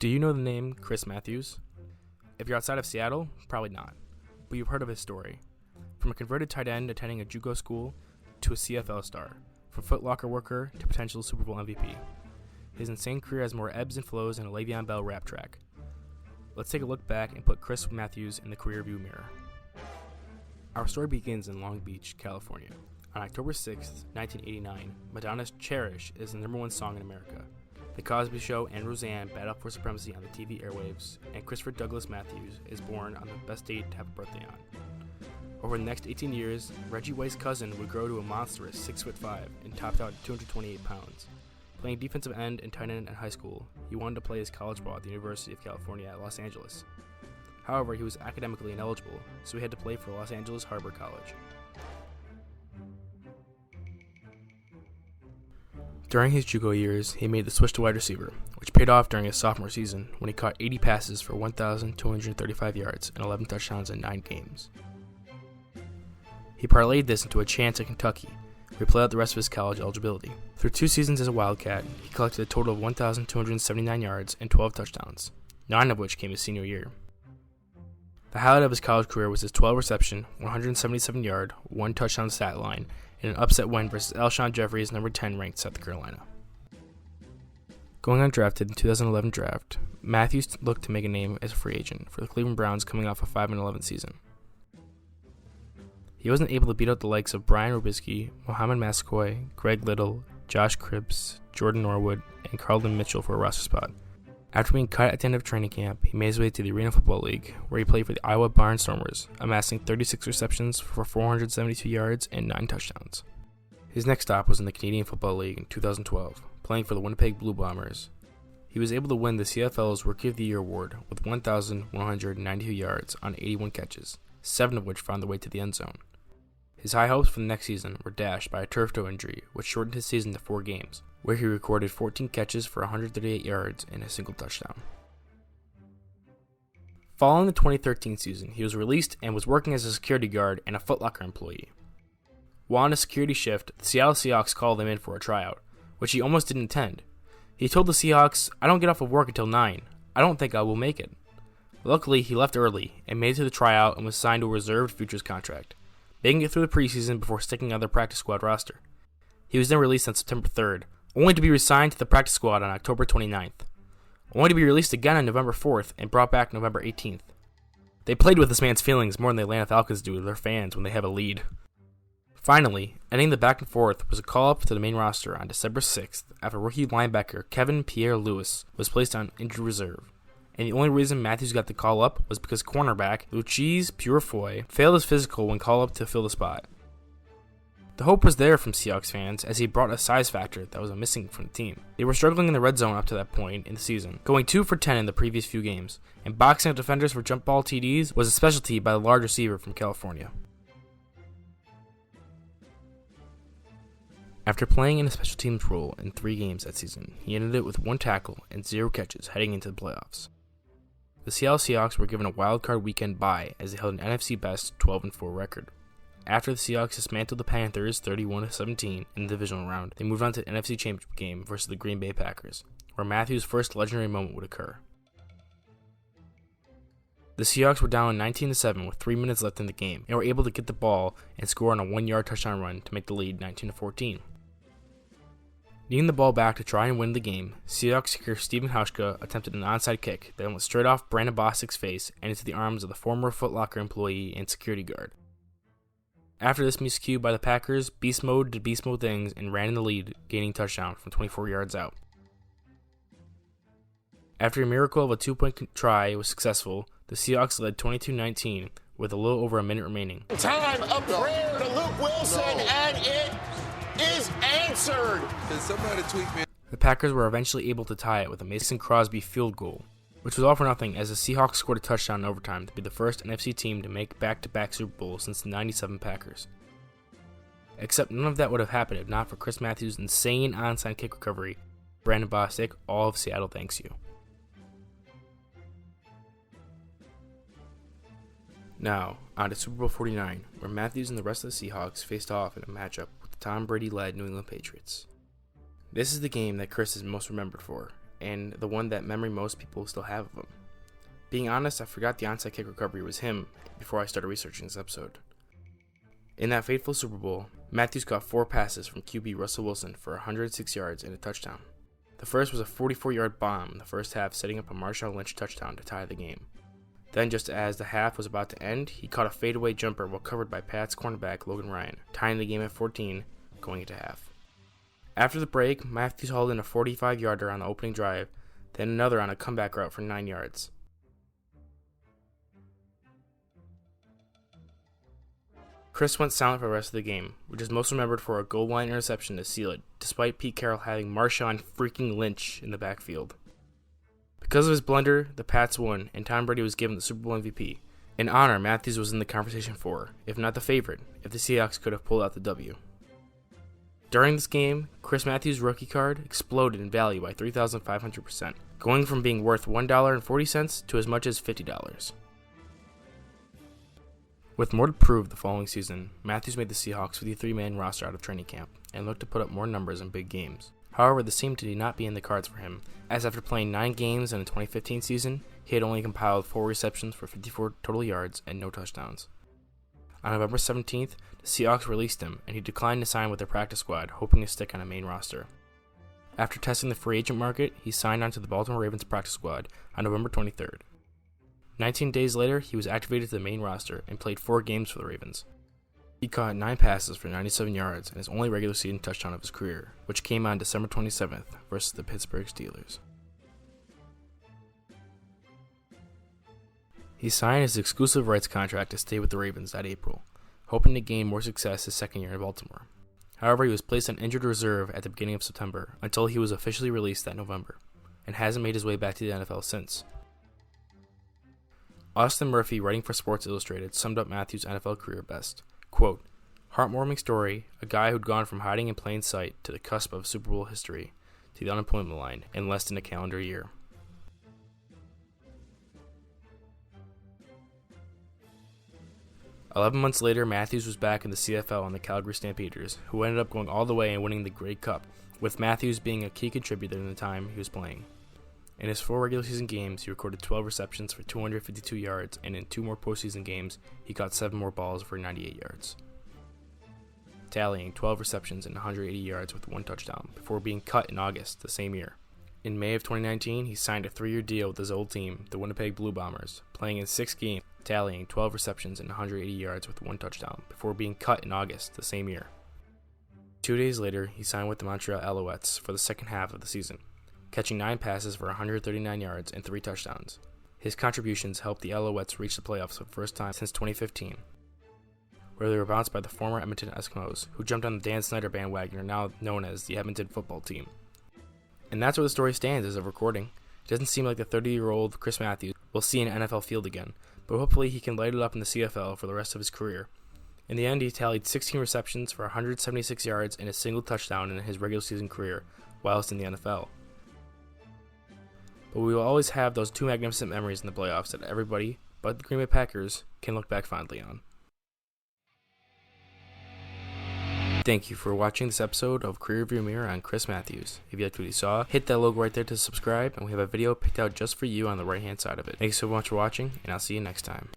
Do you know the name Chris Matthews? If you're outside of Seattle, probably not, but you've heard of his story. From a converted tight end attending a JUCO school to a CFL star, from Foot Locker worker to potential Super Bowl MVP. His insane career has more ebbs and flows than a Le'Veon Bell rap track. Let's take a look back and put Chris Matthews in the Carearview mirror. Our story begins in Long Beach, California. On October 6, 1989, Madonna's Cherish is the #1 song in America. The Cosby Show and Roseanne battle for supremacy on the TV airwaves, and Christopher Douglas Matthews is born on the best date to have a birthday on. Over the next 18 years, Reggie White's cousin would grow to a monstrous 6'5" and topped out 228 pounds. Playing defensive end and tight end in high school, he wanted to play his college ball at the University of California at Los Angeles. However, he was academically ineligible, so he had to play for Los Angeles Harbor College. During his JUCO years, he made the switch to wide receiver, which paid off during his sophomore season when he caught 80 passes for 1,235 yards and 11 touchdowns in 9 games. He parlayed this into a chance at Kentucky, where he played out the rest of his college eligibility. Through 2 seasons as a Wildcat, he collected a total of 1,279 yards and 12 touchdowns, 9 of which came his senior year. The highlight of his college career was his 12-reception, 177-yard, 1-touchdown stat line in an upset win versus Alshon Jeffrey's number 10 ranked South Carolina. Going undrafted in the 2011 draft, Matthews looked to make a name as a free agent for the Cleveland Browns coming off a 5-11 season. He wasn't able to beat out the likes of Brian Robisky, Mohamed Mascoy, Greg Little, Josh Cribbs, Jordan Norwood, and Carlton Mitchell for a roster spot. After being cut at the end of training camp, he made his way to the Arena Football League, where he played for the Iowa Barnstormers, amassing 36 receptions for 472 yards and 9 touchdowns. His next stop was in the Canadian Football League in 2012, playing for the Winnipeg Blue Bombers. He was able to win the CFL's Rookie of the Year award with 1,192 yards on 81 catches, 7 of which found their way to the end zone. His high hopes for the next season were dashed by a turf toe injury, which shortened his season to 4 games, where he recorded 14 catches for 138 yards and a single touchdown. Following the 2013 season, he was released and was working as a security guard and a Foot Locker employee. While on a security shift, the Seattle Seahawks called him in for a tryout, which he almost didn't attend. He told the Seahawks, "I don't get off of work until 9. I don't think I will make it." Luckily, he left early and made it to the tryout and was signed to a reserved futures contract, making it through the preseason before sticking on the practice squad roster. He was then released on September 3rd, only to be resigned to the practice squad on October 29th, only to be released again on November 4th and brought back November 18th. They played with this man's feelings more than the Atlanta Falcons do with their fans when they have a lead. Finally, ending the back and forth was a call-up to the main roster on December 6th after rookie linebacker Kevin Pierre-Louis was placed on injured reserve. And the only reason Matthews got the call-up was because cornerback Luchise Purifoy failed his physical when called up to fill the spot. The hope was there from Seahawks fans as he brought a size factor that was missing from the team. They were struggling in the red zone up to that point in the season, going 2 for 10 in the previous few games, and boxing out defenders for jump ball TDs was a specialty by the large receiver from California. After playing in a special teams role in 3 games that season, he ended it with 1 tackle and 0 catches heading into the playoffs. The Seattle Seahawks were given a wildcard weekend bye as they held an NFC best 12-4 record. After the Seahawks dismantled the Panthers 31-17 in the divisional round, they moved on to the NFC Championship game versus the Green Bay Packers, where Matthews' first legendary moment would occur. The Seahawks were down 19-7 with 3 minutes left in the game and were able to get the ball and score on a 1-yard touchdown run to make the lead 19-14. Needing the ball back to try and win the game, Seahawks kicker Stephen Hauschka attempted an onside kick that went straight off Brandon Bostic's face and into the arms of the former Foot Locker employee and security guard. After this miscue by the Packers, beast mode did beast mode things and ran in the lead, gaining touchdown from 24 yards out. After a miracle of a 2-point try was successful, the Seahawks led 22-19 with a little over a minute remaining. Time, a prayer to Luke Wilson, and it is answered. Can somebody tweet me? The Packers were eventually able to tie it with a Mason Crosby field goal, which was all for nothing as the Seahawks scored a touchdown in overtime to be the first NFC team to make back-to-back Super Bowls since the '97 Packers. Except none of that would have happened if not for Chris Matthews' insane onside kick recovery. Brandon Bostic, all of Seattle thanks you. Now, on to Super Bowl 49, where Matthews and the rest of the Seahawks faced off in a matchup with the Tom Brady-led New England Patriots. This is the game that Chris is most remembered for, and the one that memory most people still have of him. Being honest, I forgot the onside kick recovery was him before I started researching this episode. In that fateful Super Bowl, Matthews caught 4 passes from QB Russell Wilson for 106 yards and a touchdown. The first was a 44-yard bomb in the first half, setting up a Marshawn Lynch touchdown to tie the game. Then, just as the half was about to end, he caught a fadeaway jumper while covered by Pats cornerback Logan Ryan, tying the game at 14 going into half. After the break, Matthews hauled in a 45-yarder on the opening drive, then another on a comeback route for 9 yards. Chris went silent for the rest of the game, which is most remembered for a goal line interception to seal it, despite Pete Carroll having Marshawn freaking Lynch in the backfield. Because of his blunder, the Pats won, and Tom Brady was given the Super Bowl MVP. An honor Matthews was in the conversation for, if not the favorite, if the Seahawks could have pulled out the W. During this game, Chris Matthews' rookie card exploded in value by 3,500%, going from being worth $1.40 to as much as $50. With more to prove the following season, Matthews made the Seahawks 53-man roster out of training camp and looked to put up more numbers in big games. However, this seemed to not be in the cards for him, as after playing 9 games in the 2015 season, he had only compiled 4 receptions for 54 total yards and no touchdowns. On November 17th, the Seahawks released him, and he declined to sign with their practice squad, hoping to stick on a main roster. After testing the free agent market, he signed onto the Baltimore Ravens practice squad on November 23rd. 19 days later, he was activated to the main roster and played 4 games for the Ravens. He caught 9 passes for 97 yards and his only regular season touchdown of his career, which came on December 27th versus the Pittsburgh Steelers. He signed his exclusive rights contract to stay with the Ravens that April, hoping to gain more success his second year in Baltimore. However, he was placed on injured reserve at the beginning of September until he was officially released that November, and hasn't made his way back to the NFL since. Austin Murphy, writing for Sports Illustrated, summed up Matthews' NFL career best. Quote, "Heartwarming story, a guy who'd gone from hiding in plain sight to the cusp of Super Bowl history, to the unemployment line in less than a calendar year." "11 months later, Matthews was back in the CFL on the Calgary Stampeders, who ended up going all the way and winning the Grey Cup, with Matthews being a key contributor in the time he was playing. In his 4 regular season games, he recorded 12 receptions for 252 yards, and in 2 more postseason games, he caught 7 more balls for 98 yards, tallying 12 receptions and 180 yards with 1 touchdown, before being cut in August the same year. In May of 2019, he signed a 3-year deal with his old team, the Winnipeg Blue Bombers, playing in 6 games, tallying 12 receptions and 180 yards with 1 touchdown, before being cut in August the same year. 2 days later, he signed with the Montreal Alouettes for the second half of the season, catching 9 passes for 139 yards and 3 touchdowns. His contributions helped the Alouettes reach the playoffs for the first time since 2015, where they were bounced by the former Edmonton Eskimos, who jumped on the Dan Snyder bandwagon and are now known as the Edmonton football team. And that's where the story stands as of recording. It doesn't seem like the 30-year-old Chris Matthews will see an NFL field again, but hopefully he can light it up in the CFL for the rest of his career. In the end, he tallied 16 receptions for 176 yards and a single touchdown in his regular season career whilst in the NFL. But we will always have those 2 magnificent memories in the playoffs that everybody, but the Green Bay Packers, can look back fondly on. Thank you for watching this episode of Carearview Mirror on Chris Matthews. If you liked what you saw, hit that logo right there to subscribe, and we have a video picked out just for you on the right hand side of it. Thanks so much for watching, and I'll see you next time.